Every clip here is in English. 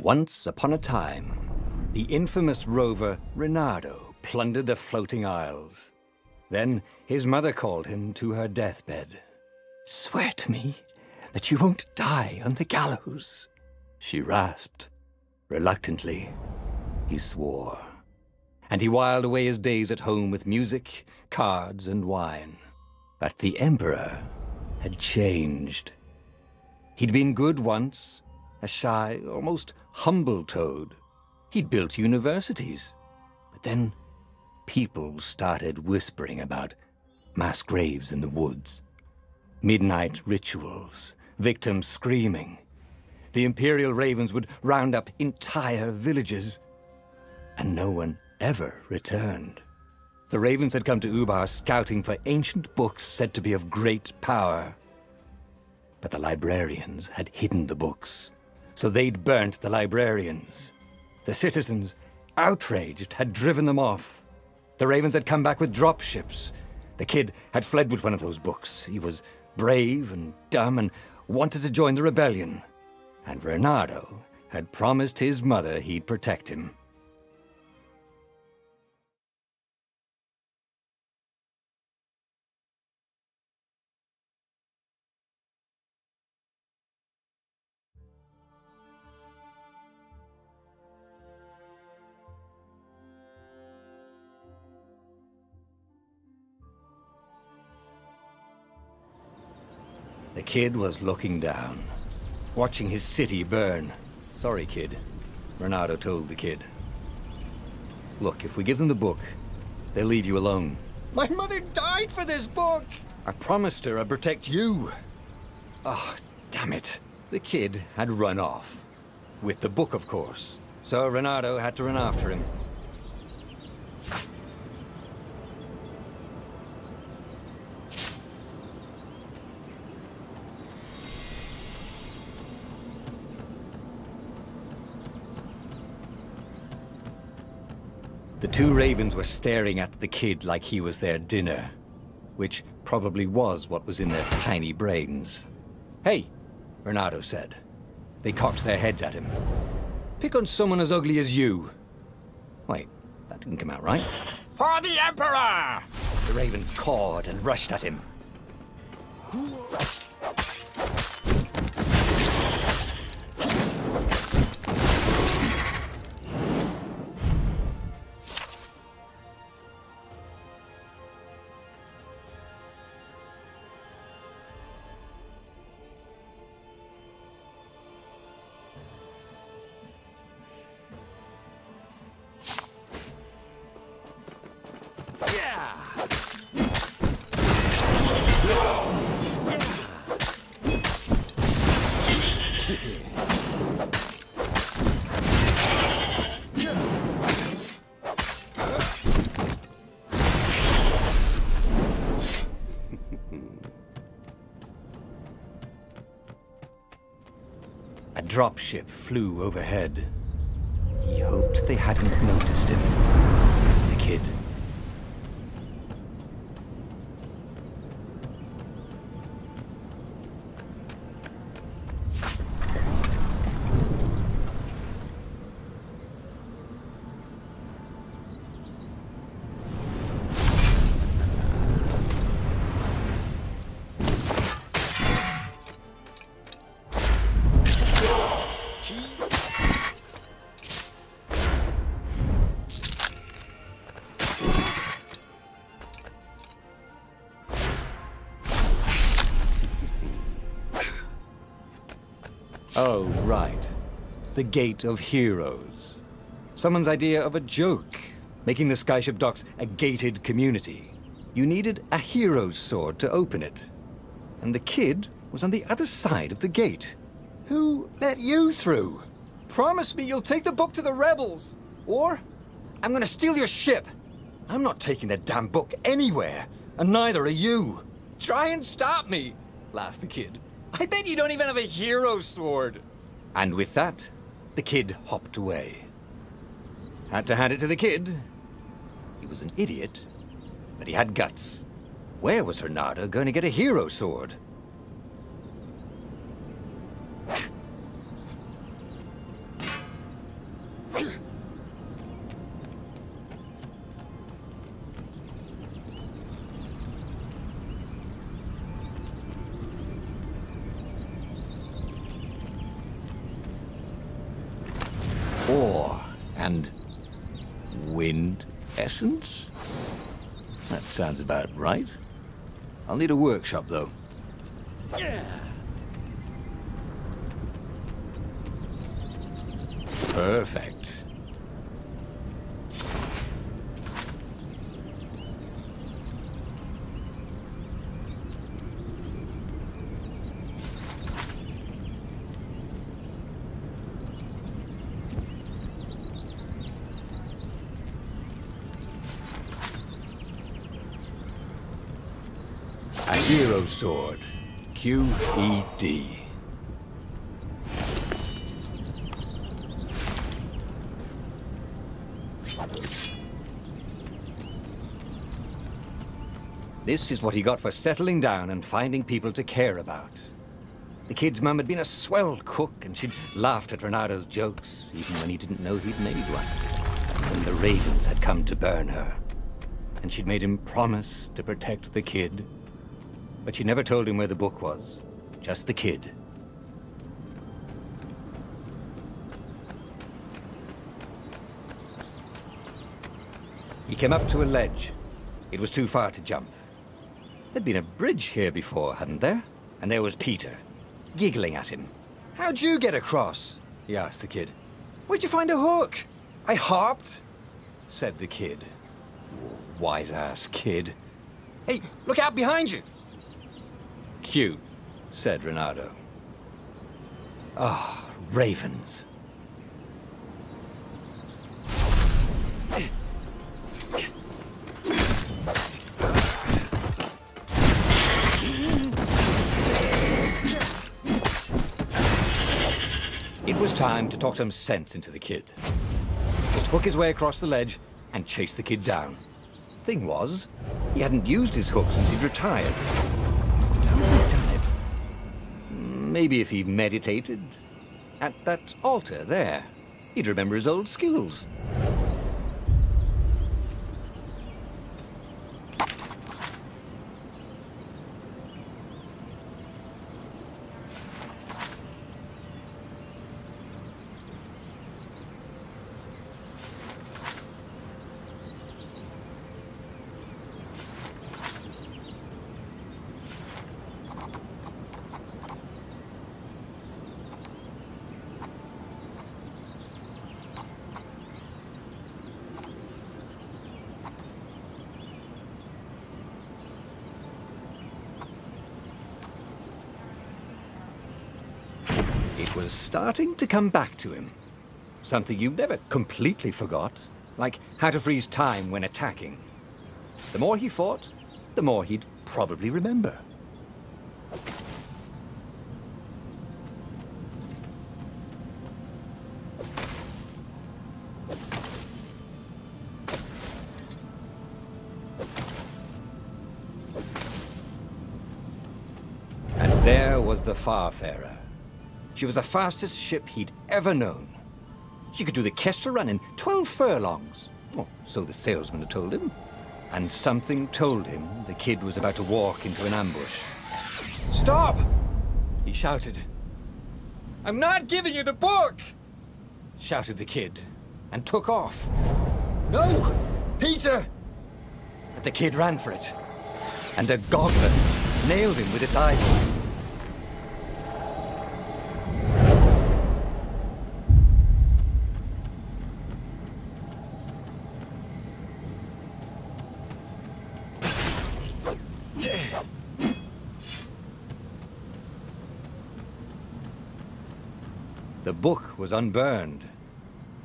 Once upon a time, the infamous rover Reynardo plundered the floating isles. Then his mother called him to her deathbed. "Swear to me that you won't die on the gallows," she rasped. Reluctantly, he swore. And he whiled away his days at home with music, cards, and wine. But the Emperor had changed. He'd been good once, a shy, almost humble toad. He'd built universities. But then people started whispering about mass graves in the woods, midnight rituals, victims screaming. The Imperial Ravens would round up entire villages, and no one ever returned. The Ravens had come to Ubar scouting for ancient books said to be of great power. But the librarians had hidden the books, so they'd burnt the librarians. The citizens, outraged, had driven them off. The Ravens had come back with dropships. The kid had fled with one of those books. He was brave and dumb and wanted to join the rebellion. And Reynardo had promised his mother he'd protect him. The kid was looking down, watching his city burn. "Sorry, kid," Reynardo told the kid. "Look, if we give them the book, they'll leave you alone." "My mother died for this book!" "I promised her I'd protect you." "Oh, damn it." The kid had run off. With the book, of course. So Reynardo had to run after him. The two ravens were staring at the kid like he was their dinner, which probably was what was in their tiny brains. "Hey," Reynardo said. They cocked their heads at him. "Pick on someone as ugly as you." Wait, that didn't come out right. "For the Emperor!" The ravens cawed and rushed at him. A dropship flew overhead. He hoped they hadn't noticed him. The kid. Oh, right. The Gate of Heroes. Someone's idea of a joke, making the skyship docks a gated community. You needed a hero's sword to open it. And the kid was on the other side of the gate. Who let you through? Promise me you'll take the book to the rebels, or I'm gonna steal your ship. I'm not taking that damn book anywhere, and neither are you. Try and stop me, laughed the kid. I bet you don't even have a hero sword. And with that, the kid hopped away. Had to hand it to the kid. He was an idiot, but he had guts. Where was Reynardo going to get a hero sword? ore and wind essence? That sounds about right. I'll need a workshop, though. Perfect. A hero sword. QED. This is what he got for settling down and finding people to care about. The kid's mum had been a swell cook, and she'd laughed at Reynardo's jokes, even when he didn't know he'd made one. And the ravens had come to burn her. And she'd made him promise to protect the kid. But she never told him where the book was. Just the kid. He came up to a ledge. It was too far to jump. There'd been a bridge here before, hadn't there? And there was Peter, giggling at him. "How'd you get across?" he asked the kid. "Where'd you find a hook?" "I hopped," said the kid. Wise-ass kid. "Hey, look out behind you!" "Cute," said Reynardo. Ah, ravens. It was time to talk some sense into the kid. Just hook his way across the ledge and chase the kid down. Thing was, he hadn't used his hook since he'd retired. How had he done it? Maybe if he meditated at that altar there, he'd remember his old skills. It was starting to come back to him. Something you never completely forgot, like how to freeze time when attacking. The more he fought, the more he'd probably remember. And there was the Farfarer. She was the fastest ship he'd ever known. She could do the Kestra run in 12 furlongs. Oh, so the salesman had told him. And something told him the kid was about to walk into an ambush. "Stop!" he shouted. "I'm not giving you the book!" shouted the kid, and took off. "No! Peter!" But the kid ran for it, and a goblin nailed him with its eyeball. The book was unburned.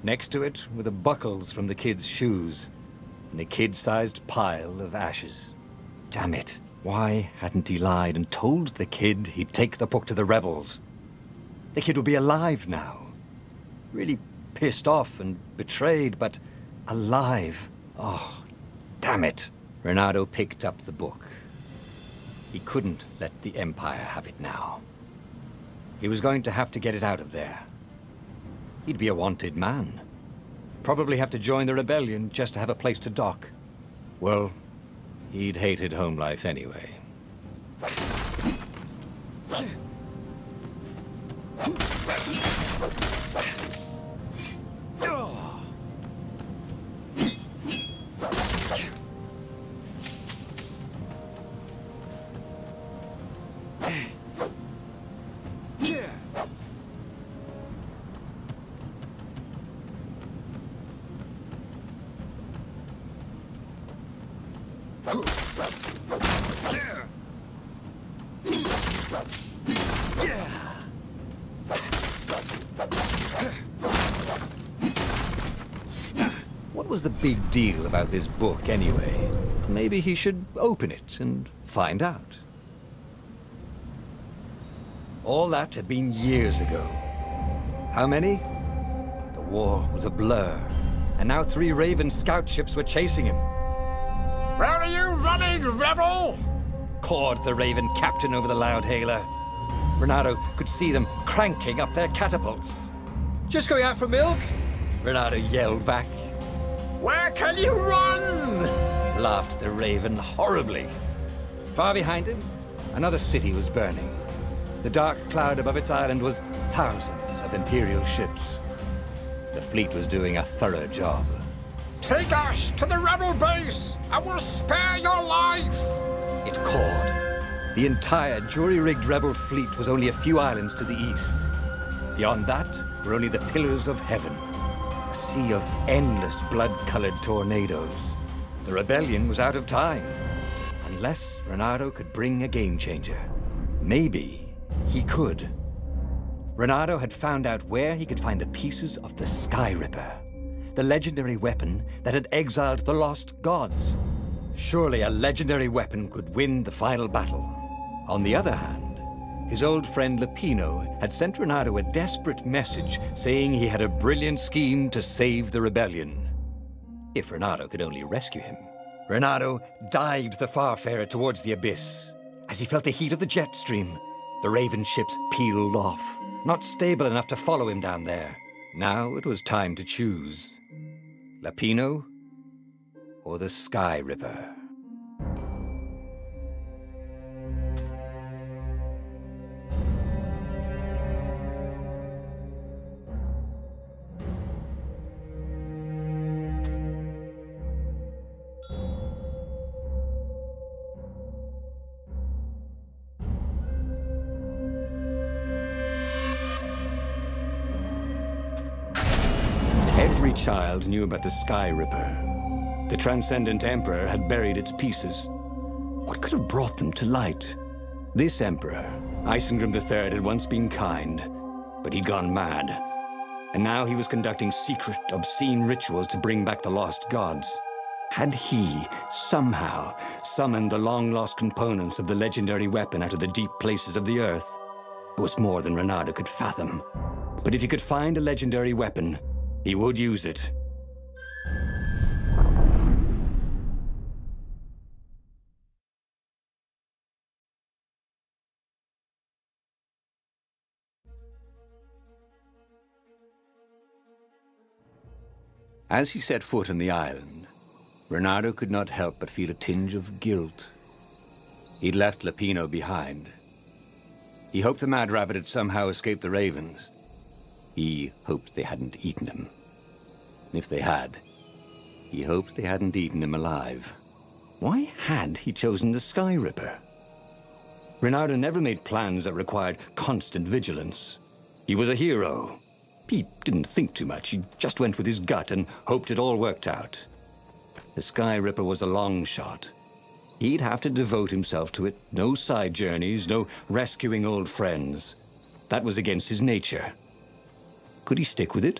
Next to it were the buckles from the kid's shoes, and a kid-sized pile of ashes. Damn it. Why hadn't he lied and told the kid he'd take the book to the rebels? The kid would be alive now. Really pissed off and betrayed, but alive. Oh, damn it. Reynardo picked up the book. He couldn't let the Empire have it now. He was going to have to get it out of there. He'd be a wanted man. Probably have to join the rebellion just to have a place to dock. Well, he'd hated home life anyway. was the big deal about this book anyway? Maybe he should open it and find out. All that had been years ago. How many? The war was a blur, and now 3 Raven scout ships were chasing him. Where are you running, rebel? Cawed the Raven captain over the loudhailer. Reynardo could see them cranking up their catapults. Just going out for milk? Reynardo yelled back. Where can you run? Laughed the Raven horribly. Far behind him, another city was burning. The dark cloud above its island was thousands of Imperial ships. The fleet was doing a thorough job. Take us to the rebel base! I will spare your life! It cawed. The entire jury-rigged rebel fleet was only a few islands to the east. Beyond that were only the pillars of heaven, a sea of endless blood-colored tornadoes. The rebellion was out of time, unless Reynardo could bring a game-changer. Maybe he could. Reynardo had found out where he could find the pieces of the Sky Ripper, the legendary weapon that had exiled the lost gods. Surely a legendary weapon could win the final battle. On the other hand, his old friend Lapino had sent Reynardo a desperate message saying he had a brilliant scheme to save the rebellion. If Reynardo could only rescue him. Reynardo dived the Farfarer towards the abyss. As he felt the heat of the jet stream, the Raven ships peeled off, not stable enough to follow him down there. Now it was time to choose. Lapino or the Sky Ripper? Every child knew about the Sky Ripper. The Transcendent Emperor had buried its pieces. What could have brought them to light? This Emperor, Isengrim III, had once been kind, but he'd gone mad. And now he was conducting secret, obscene rituals to bring back the lost gods. Had he, somehow, summoned the long-lost components of the legendary weapon out of the deep places of the earth? It was more than Reynardo could fathom. But if he could find a legendary weapon, he would use it. As he set foot on the island, Reynardo could not help but feel a tinge of guilt. He'd left Lapino behind. He hoped the Mad Rabbit had somehow escaped the Ravens. He hoped they hadn't eaten him. If they had, he hoped they hadn't eaten him alive. Why had he chosen the Sky Ripper? Reynardo never made plans that required constant vigilance. He was a hero. He didn't think too much. He just went with his gut and hoped it all worked out. The Sky Ripper was a long shot. He'd have to devote himself to it. No side journeys, no rescuing old friends. That was against his nature. Could he stick with it?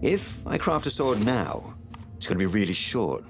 If I craft a sword now, it's going to be really short.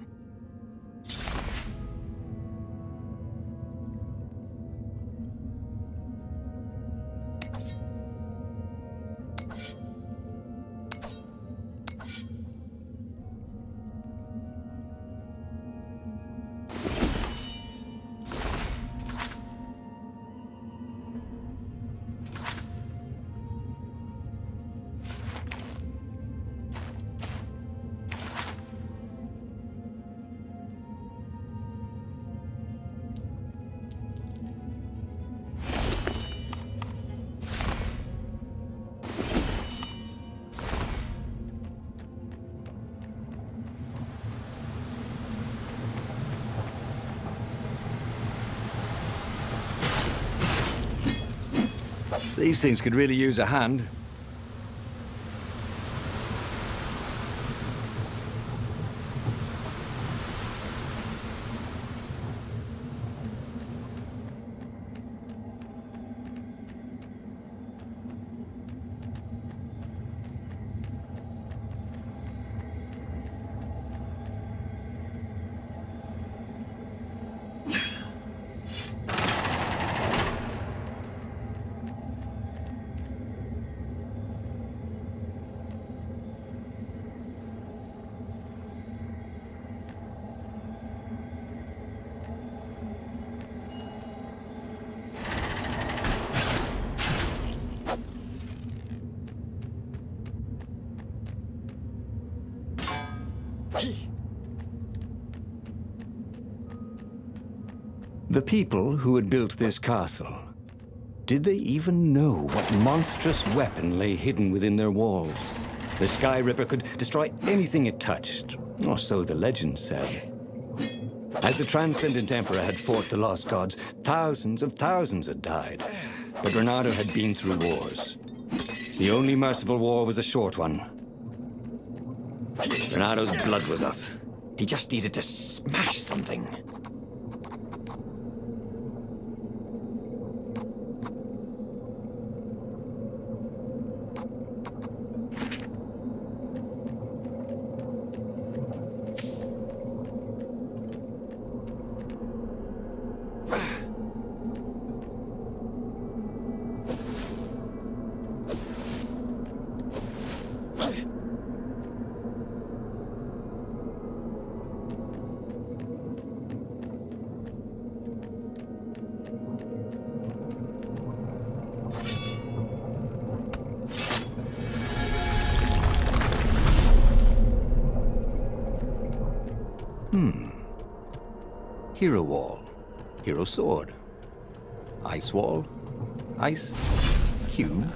These things could really use a hand. The people who had built this castle, did they even know what monstrous weapon lay hidden within their walls? The Sky Ripper could destroy anything it touched, or so the legend said. As the Transcendent Emperor had fought the lost gods, thousands of thousands had died. But Reynardo had been through wars. The only merciful war was a short one. Reynardo's blood was up. He just needed to smash something. Hero wall, hero sword, ice wall, ice cube.